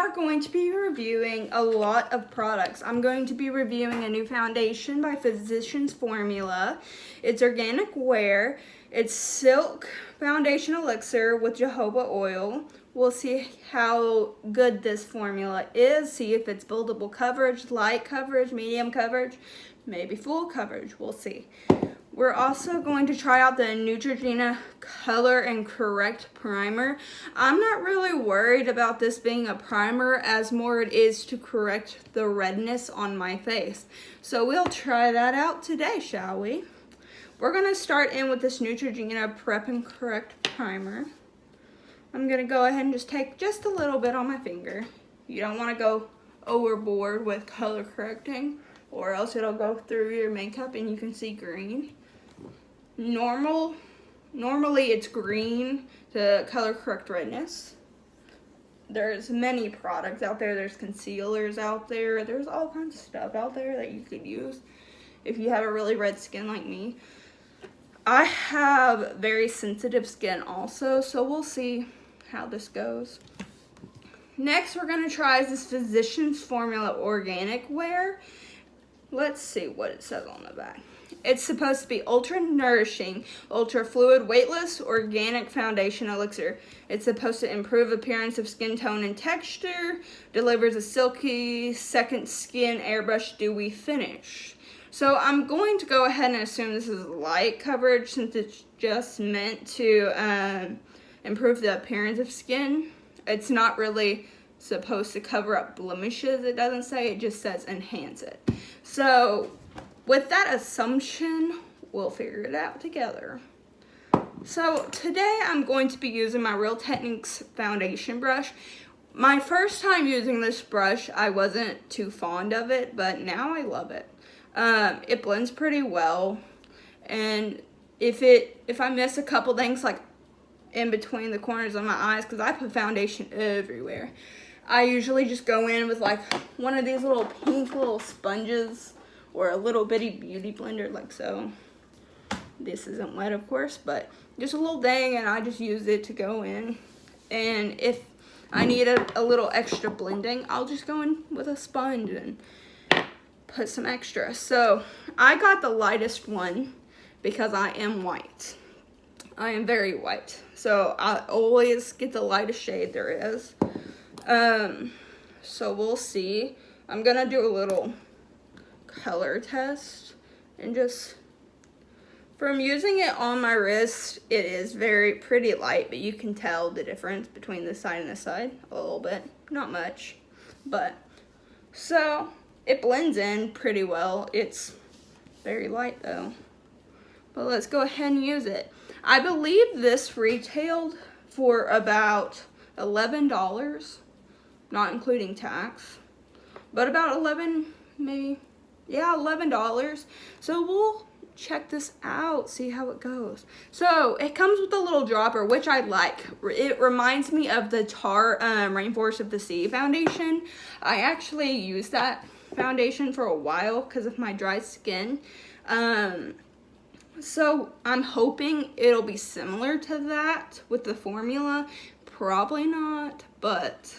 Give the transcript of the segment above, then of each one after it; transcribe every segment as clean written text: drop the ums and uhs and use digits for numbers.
are going to be reviewing a lot of products. I'm going to be reviewing a new foundation by Physicians Formula. It's organic wear. It's silk foundation elixir with jojoba oil. We'll see how good this formula is, see if it's buildable coverage, light coverage, medium coverage, maybe full coverage. We'll see. We're also going to try out the Neutrogena Color and Correct Primer. I'm not really worried about this being a primer, as more it is to correct the redness on my face. So we'll try that out today, shall we? We're going to start in with this Neutrogena Prep and Correct Primer. I'm going to go ahead and just take just a little bit on my finger. You don't want to go overboard with color correcting, or else it'll go through your makeup and you can see green. Normally it's green to color correct redness. There's many products out there. There's concealers out there. There's all kinds of stuff out there that you could use if you have a really red skin like me. I have very sensitive skin also, so we'll see how this goes. Next, we're going to try this Physicians Formula Organic Wear. Let's see what it says on the back. It's supposed to be ultra nourishing, ultra fluid, weightless, organic foundation elixir. It's supposed to improve appearance of skin tone and texture, delivers a silky second skin airbrush dewy finish. So I'm going to go ahead and assume this is light coverage, since it's just meant to improve the appearance of skin. It's not really supposed to cover up blemishes, it doesn't say, it just says enhance it. So with that assumption, we'll figure it out together. So today I'm going to be using my Real Techniques foundation brush. My first time using this brush, I wasn't too fond of it, but now I love it. It blends pretty well, and if I miss a couple things like in between the corners of my eyes, because I put foundation everywhere, I usually just go in with like one of these little pink little sponges or a little bitty beauty blender like so. This isn't wet, of course, but just a little thing, and I just use it to go in. And if I need a little extra blending, I'll just go in with a sponge and put some extra. So I got the lightest one because I am white. I am very white, so I always get the lightest shade there is. So we'll see. I'm gonna do a little color test, and just from using it on my wrist, it is very pretty light, but you can tell the difference between this side and this side a little bit, not much, but so it blends in pretty well. It's very light though, but let's go ahead and use it. I believe this retailed for about $11, not including tax, but about $11, maybe, yeah, $11. So we'll check this out, see how it goes. So it comes with a little dropper, which I like. It reminds me of the Tarte Rainforest of the Sea foundation. I actually used that foundation for a while because of my dry skin. So I'm hoping it'll be similar to that with the formula. Probably not, but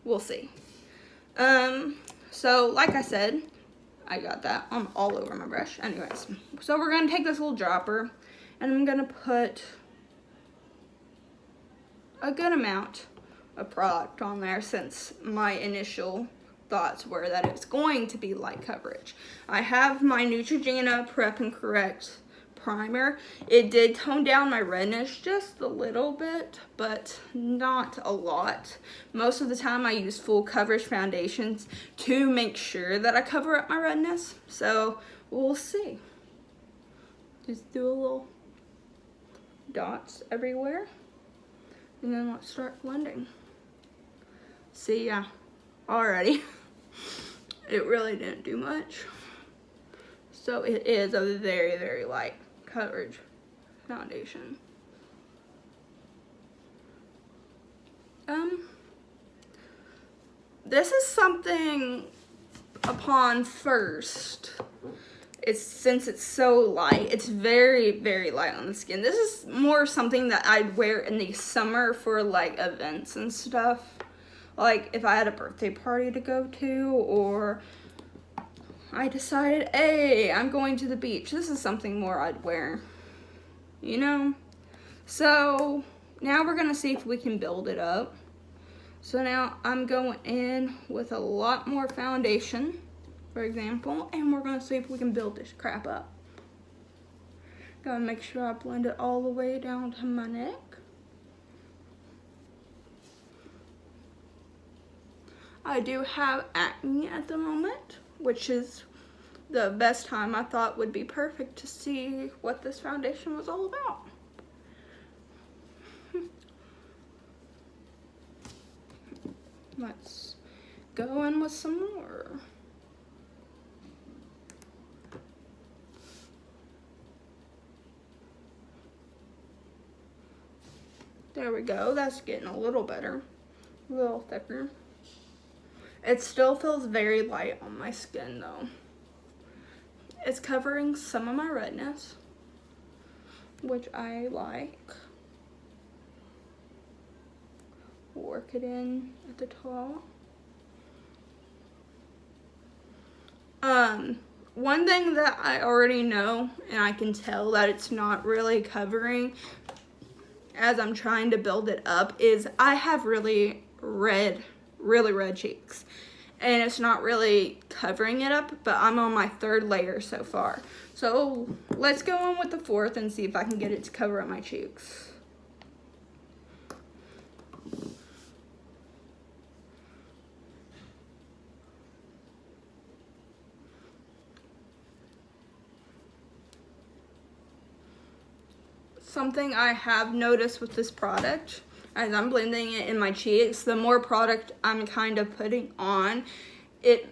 we'll see. So like I said, I got that all over my brush. Anyways, so we're gonna take this little dropper, and I'm gonna put a good amount of product on there, since my initial thoughts were that it's going to be light coverage. I have my Neutrogena Prep and Correct primer. It did tone down my redness just a little bit, but not a lot. Most of the time I use full coverage foundations to make sure that I cover up my redness. So we'll see. Just do a little dots everywhere, and then let's start blending. See, yeah, already it really didn't do much. So it is a very, very light coverage foundation. This is something upon first. Since it's so light, it's very, very light on the skin. This is more something that I'd wear in the summer for like events and stuff. Like if I had a birthday party to go to, or I decided, hey, I'm going to the beach. This is something more I'd wear, you know? So now we're gonna see if we can build it up. So now I'm going in with a lot more foundation, for example, and we're gonna see if we can build this crap up. Gotta make sure I blend it all the way down to my neck. I do have acne at the moment, which is the best time I thought would be perfect to see what this foundation was all about. Let's go in with some more. There we go, that's getting a little better, a little thicker. It still feels very light on my skin though. It's covering some of my redness, which I like. Work it in at the top. One thing that I already know, and I can tell that it's not really covering as I'm trying to build it up, is I have really red cheeks. And it's not really covering it up, but I'm on my 3rd layer so far. So let's go on with the 4th and see if I can get it to cover up my cheeks. Something I have noticed with this product, as I'm blending it in my cheeks, the more product I'm kind of putting on, it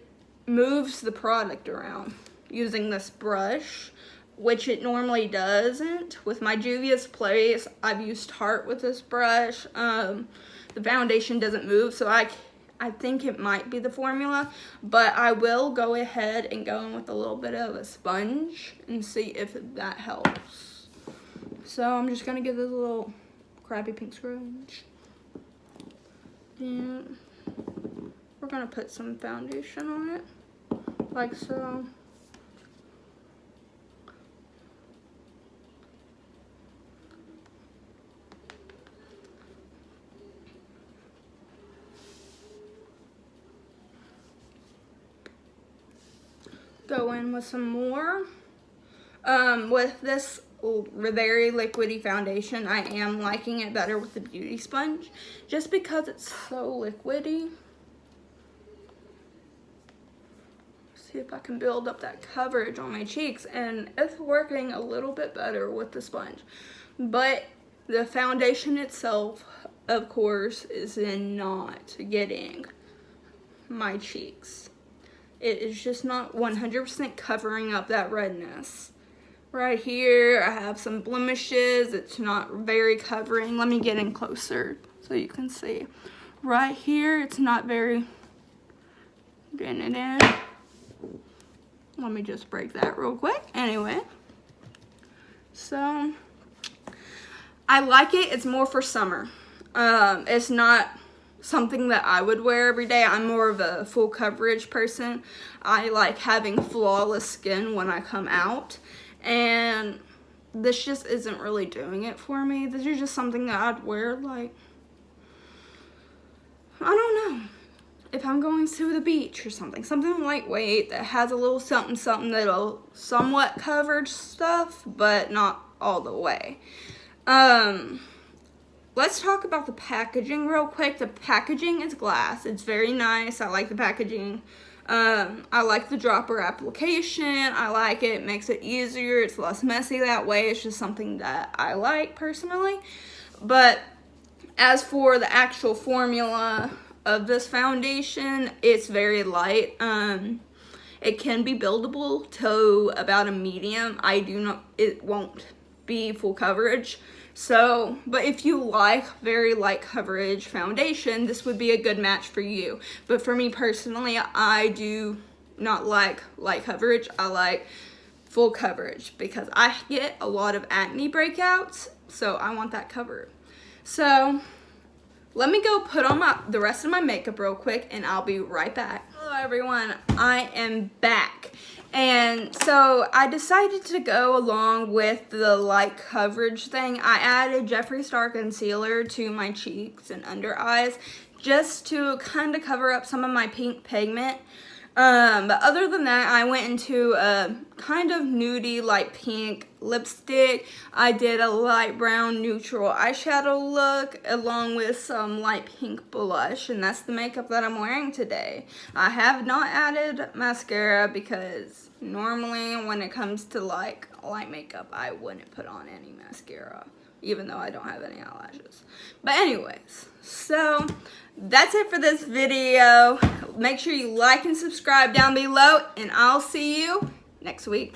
moves the product around using this brush, which it normally doesn't. With my Juvia's Place, I've used Tarte with this brush. The foundation doesn't move, so I think it might be the formula, but I will go ahead and go in with a little bit of a sponge and see if that helps. So I'm just gonna give this a little crappy pink scrunch. And we're gonna put some foundation on it, like so. Go in with some more. With this very liquidy foundation, I am liking it better with the beauty sponge, just because it's so liquidy. See if I can build up that coverage on my cheeks, and it's working a little bit better with the sponge. But the foundation itself, of course, is not getting my cheeks. It is just not 100% covering up that redness. Right here, I have some blemishes. It's not very covering. Let me get in closer so you can see. Right here, it's not very getting it in. Let me just break that real quick. Anyway, so I like it. It's more for summer. It's not something that I would wear every day. I'm more of a full coverage person. I like having flawless skin when I come out. And this just isn't really doing it for me. This is just something that I'd wear, like, I don't know, if I'm going to the beach or something lightweight that has a little something that'll somewhat cover stuff, but not all the way. Let's talk about the packaging real quick. The packaging is glass. It's very nice. I like the packaging. I like the dropper application. I like it. It makes it easier. It's less messy that way. It's just something that I like personally. But as for the actual formula of this foundation, it's very light. It can be buildable to about a medium. It won't be full coverage. So, but if you like very light coverage foundation, this would be a good match for you. But for me personally, I do not like light coverage. I like full coverage because I get a lot of acne breakouts, so I want that covered. So, let me go put on the rest of my makeup real quick and I'll be right back. Hello everyone, I am back. And so I decided to go along with the light coverage thing. I added Jeffree Star concealer to my cheeks and under eyes just to kind of cover up some of my pink pigment. But other than that, I went into a kind of nudie light pink lipstick. I did a light brown neutral eyeshadow look along with some light pink blush, and that's the makeup that I'm wearing today. I have not added mascara because normally when it comes to like light makeup, I wouldn't put on any mascara, even though I don't have any eyelashes. But anyways, so that's it for this video. Make sure you like and subscribe down below, and I'll see you next week.